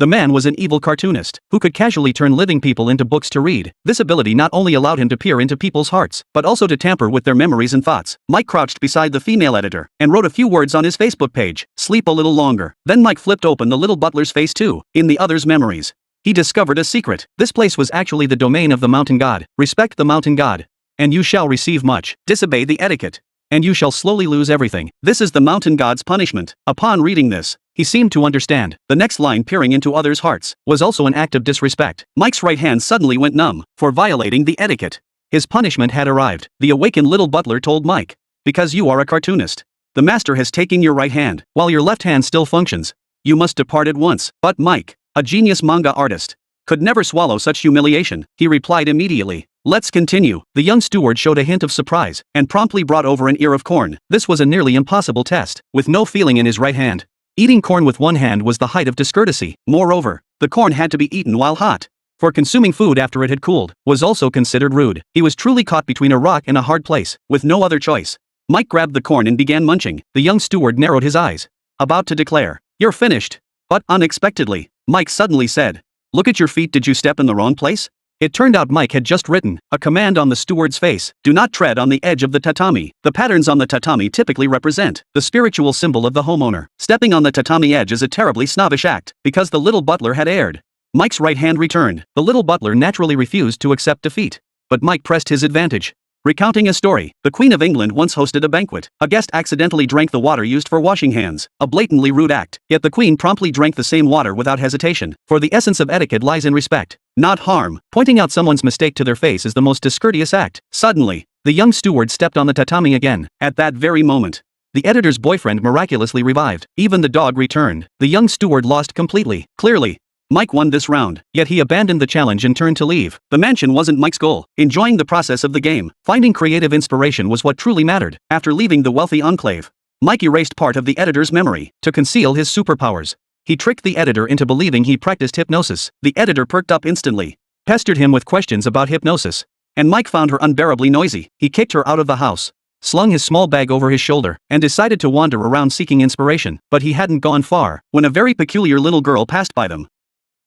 The man was an evil cartoonist, who could casually turn living people into books to read. This ability not only allowed him to peer into people's hearts, but also to tamper with their memories and thoughts. Mike crouched beside the female editor, and wrote a few words on his Facebook page: "Sleep a little longer." Then Mike flipped open the little butler's face too, in the other's memories. He discovered a secret. This place was actually the domain of the mountain god. Respect the mountain god, and you shall receive much. Disobey the etiquette, and you shall slowly lose everything. This is the mountain god's punishment. Upon reading this, he seemed to understand. The next line, peering into others' hearts, was also an act of disrespect. Mike's right hand suddenly went numb, for violating the etiquette. His punishment had arrived. The awakened little butler told Mike, "Because you are a cartoonist, the master has taken your right hand, while your left hand still functions. You must depart at once." But Mike, a genius manga artist, could never swallow such humiliation. He replied immediately, "Let's continue." The young steward showed a hint of surprise, and promptly brought over an ear of corn. This was a nearly impossible test, with no feeling in his right hand. Eating corn with one hand was the height of discourtesy. Moreover, the corn had to be eaten while hot, for consuming food after it had cooled was also considered rude. He was truly caught between a rock and a hard place, with no other choice. Mike grabbed the corn and began munching. The young steward narrowed his eyes, about to declare, "You're finished." But unexpectedly, Mike suddenly said, "Look at your feet, did you step in the wrong place?" It turned out Mike had just written a command on the steward's face: "Do not tread on the edge of the tatami." The patterns on the tatami typically represent the spiritual symbol of the homeowner. Stepping on the tatami edge is a terribly snobbish act, because the little butler had erred. Mike's right hand returned. The little butler naturally refused to accept defeat, but Mike pressed his advantage. Recounting a story, the Queen of England once hosted a banquet. A guest accidentally drank the water used for washing hands, a blatantly rude act. Yet the Queen promptly drank the same water without hesitation, for the essence of etiquette lies in respect, not harm. Pointing out someone's mistake to their face is the most discourteous act. Suddenly, the young steward stepped on the tatami again. At that very moment, the editor's boyfriend miraculously revived. Even the dog returned. The young steward lost completely. Clearly, Mike won this round, yet he abandoned the challenge and turned to leave. The mansion wasn't Mike's goal. Enjoying the process of the game, finding creative inspiration was what truly mattered. After leaving the wealthy enclave, Mike erased part of the editor's memory to conceal his superpowers. He tricked the editor into believing he practiced hypnosis. The editor perked up instantly, pestered him with questions about hypnosis, and Mike found her unbearably noisy. He kicked her out of the house, slung his small bag over his shoulder, and decided to wander around seeking inspiration. But he hadn't gone far when a very peculiar little girl passed by them.